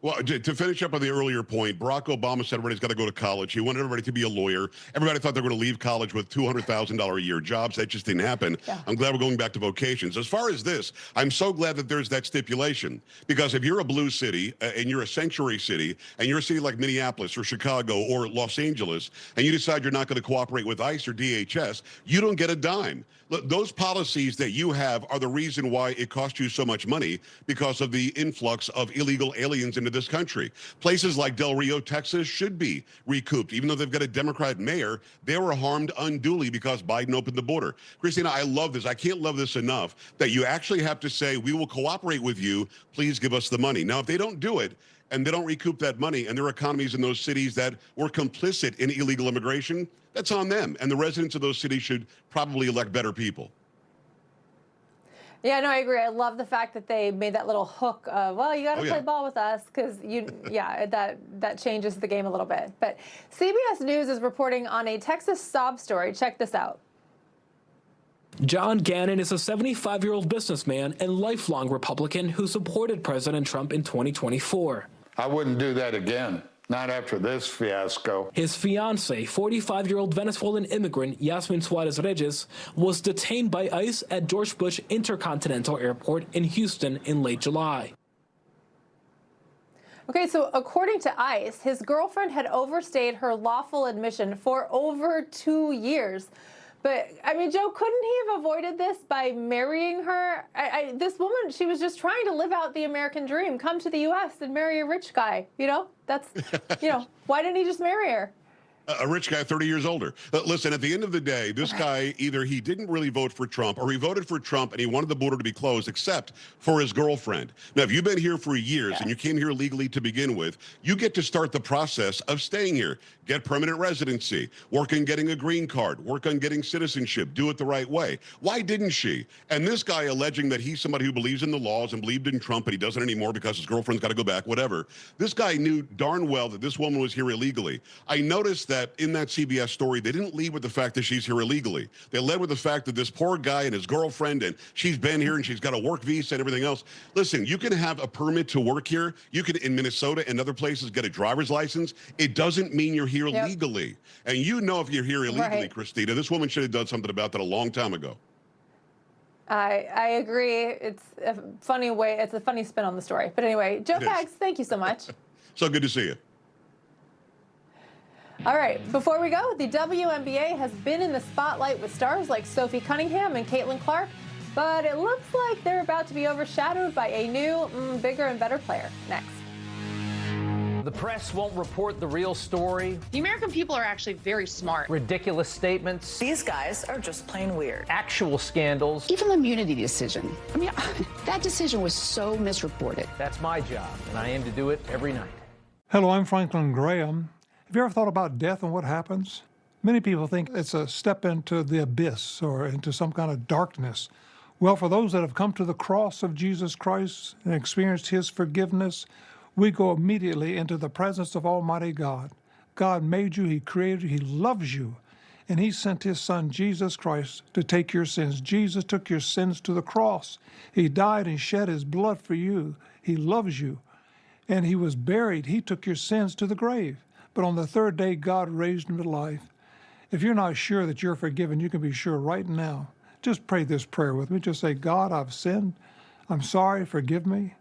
Well, to finish up on the earlier point, Barack Obama said everybody's got to go to college. He wanted everybody to be a lawyer. Everybody thought they were going to leave college with $200,000 a year jobs. That just didn't happen. Yeah. I'm glad we're going back to vocations. As far as this, I'm so glad that there's that stipulation. Because if you're a blue city and you're a sanctuary city and you're a city like Minneapolis or Chicago or Los Angeles and you decide you're not going to cooperate with ICE or DHS, you don't get a dime. Look, those policies that you have are the reason why it costs you so much money, because of the influx of illegal aliens into this country. Places like Del Rio, Texas should be recouped. Even though they've got a Democrat mayor, they were harmed unduly because Biden opened the border. Christina, I love this. I can't love this enough that you actually have to say, we will cooperate with you. Please give us the money. Now, if they don't do it, and they don't recoup that money, and there are economies in those cities that were complicit in illegal immigration, that's on them. And the residents of those cities should probably elect better people. Yeah, no, I agree. I love the fact that they made that little hook of, well, you got to play ball with us, because that changes the game a little bit. But CBS News is reporting on a Texas sob story. Check this out. John Gannon is a 75-year-old businessman and lifelong Republican who supported President Trump in 2024. I wouldn't do that again. Not after this fiasco. His fiancée, 45-year-old Venezuelan immigrant Yasmin Suarez Reyes, was detained by ICE at George Bush Intercontinental Airport in Houston in late July. Okay, so according to ICE, his girlfriend had overstayed her lawful admission for over 2 years. But, I mean, Joe, couldn't he have avoided this by marrying her? This woman, she was just trying to live out the American dream, come to the U.S. and marry a rich guy. You know, that's, why didn't he just marry her? A rich guy 30 years older. Listen, at the end of the day, this guy, either he didn't really vote for Trump or he voted for Trump and he wanted the border to be closed except for his girlfriend. Now, if you've been here for years and you came here legally to begin with, you get to start the process of staying here. Get permanent residency, work on getting a green card, work on getting citizenship, do it the right way. Why didn't she? And this guy alleging that he's somebody who believes in the laws and believed in Trump, but he doesn't anymore because his girlfriend's got to go back, whatever. This guy knew darn well that this woman was here illegally. I noticed that in that CBS story, they didn't lead with the fact that she's here illegally. They led with the fact that this poor guy and his girlfriend, and she's been here and she's got a work visa and everything else. Listen, you can have a permit to work here. You can, in Minnesota and other places, get a driver's license. It doesn't mean you're here legally. And you know if you're here illegally, Christina, this woman should have done something about that a long time ago. I agree. It's a funny way. It's a funny spin on the story. But anyway, Joe Pags, thank you so much. So good to see you. All right, before we go, the WNBA has been in the spotlight with stars like Sophie Cunningham and Caitlin Clark, but it looks like they're about to be overshadowed by a new, bigger and better player. Next. The press won't report the real story. The American people are actually very smart. Ridiculous statements. These guys are just plain weird. Actual scandals. Even the immunity decision. I mean, that decision was so misreported. That's my job, and I aim to do it every night. Hello, I'm Franklin Graham. Have you ever thought about death and what happens? Many people think it's a step into the abyss or into some kind of darkness. Well, for those that have come to the cross of Jesus Christ and experienced his forgiveness, we go immediately into the presence of Almighty God. God made you, he created you, he loves you, and he sent his son, Jesus Christ, to take your sins. Jesus took your sins to the cross. He died and shed his blood for you. He loves you. And he was buried. He took your sins to the grave. But on the third day, God raised him to life. If you're not sure that you're forgiven, you can be sure right now. Just pray this prayer with me. Just say, God, I've sinned. I'm sorry. Forgive me.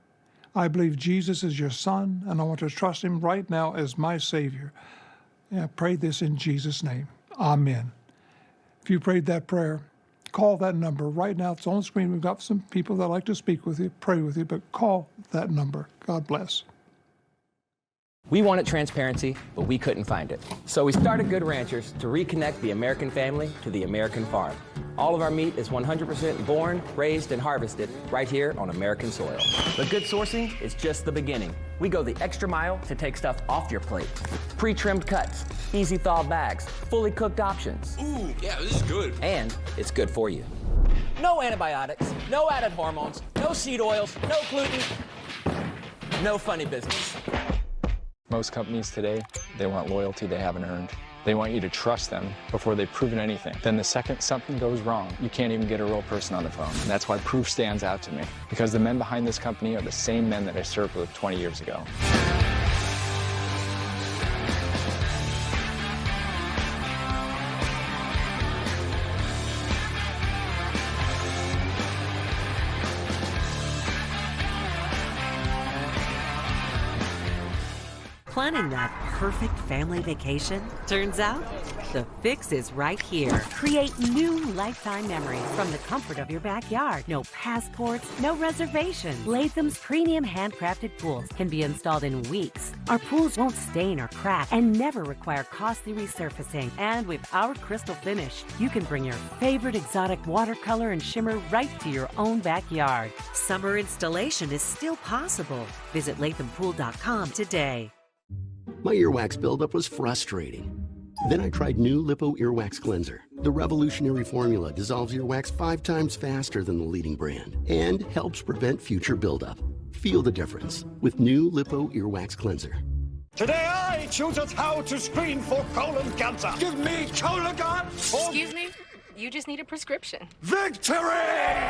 I believe Jesus is your son, and I want to trust him right now as my Savior. And I pray this in Jesus' name. Amen. If you prayed that prayer, call that number right now. It's on the screen. We've got some people that like to speak with you, pray with you, but call that number. God bless. We wanted transparency, but we couldn't find it. So we started Good Ranchers to reconnect the American family to the American farm. All of our meat is 100% born, raised, and harvested right here on American soil. But good sourcing is just the beginning. We go the extra mile to take stuff off your plate. Pre-trimmed cuts, easy thaw bags, fully cooked options. Ooh, yeah, this is good. And it's good for you. No antibiotics, no added hormones, no seed oils, no gluten, no funny business. Most companies today, they want loyalty they haven't earned. They want you to trust them before they've proven anything. Then the second something goes wrong, you can't even get a real person on the phone. And that's why Proof stands out to me, because the men behind this company are the same men that I served with 20 years ago. Planning that perfect family vacation? Turns out, the fix is right here. Create new lifetime memories from the comfort of your backyard. No passports, no reservations. Latham's premium handcrafted pools can be installed in weeks. Our pools won't stain or crack and never require costly resurfacing. And with our crystal finish, you can bring your favorite exotic watercolor and shimmer right to your own backyard. Summer installation is still possible. Visit lathampool.com today. My earwax buildup was frustrating. Then I tried new Lipo Earwax Cleanser. The revolutionary formula dissolves earwax 5 times faster than the leading brand and helps prevent future buildup. Feel the difference with new Lipo Earwax Cleanser. Today I choose us how to screen for colon cancer. Give me Cologuard. Excuse me? You just need a prescription. Victory!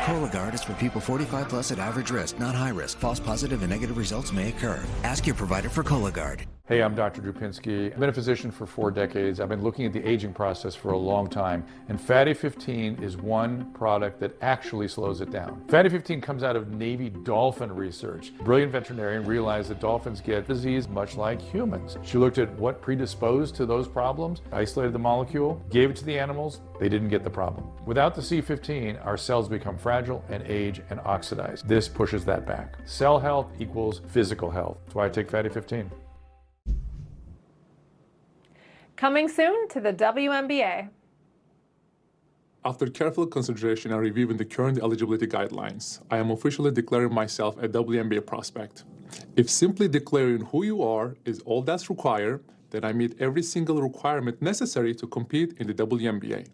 Cologuard is for people 45 plus at average risk, not high risk. False positive and negative results may occur. Ask your provider for Cologuard. Hey, I'm Dr. Drew Pinsky. I've been a physician for 4 decades. I've been looking at the aging process for a long time, and Fatty 15 is one product that actually slows it down. Fatty 15 comes out of Navy dolphin research. A brilliant veterinarian realized that dolphins get disease much like humans. She looked at what predisposed to those problems, isolated the molecule, gave it to the animals, they didn't get the problem. Without the C15, our cells become fragile and age and oxidize. This pushes that back. Cell health equals physical health. That's why I take Fatty 15. Coming soon to the WNBA. After careful consideration and reviewing the current eligibility guidelines, I am officially declaring myself a WNBA prospect. If simply declaring who you are is all that's required, then I meet every single requirement necessary to compete in the WNBA.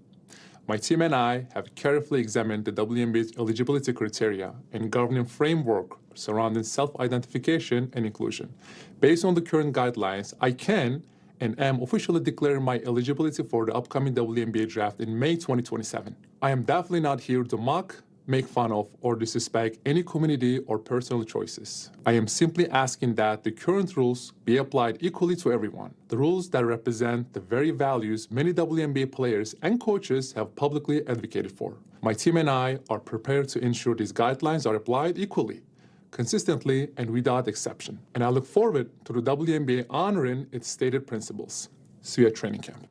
My team and I have carefully examined the WNBA's eligibility criteria and governing framework surrounding self-identification and inclusion. Based on the current guidelines, I can and am officially declaring my eligibility for the upcoming WNBA draft in May 2027. I am definitely not here to mock, make fun of, or disrespect any community or personal choices. I am simply asking that the current rules be applied equally to everyone. The rules that represent the very values many WNBA players and coaches have publicly advocated for. My team and I are prepared to ensure these guidelines are applied equally, consistently, and without exception. And I look forward to the WNBA honoring its stated principles. See you at training camp.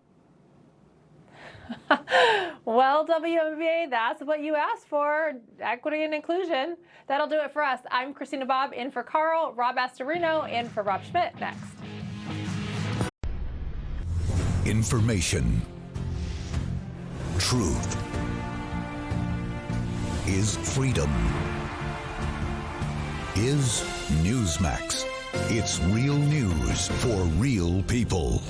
Well, WNBA, that's what you asked for, equity and inclusion. That'll do it for us. I'm Christina Bobb, in for Carl, Rob Astorino, in for Rob Schmidt. Next. Information. Truth. Is freedom. Is Newsmax. It's real news for real people.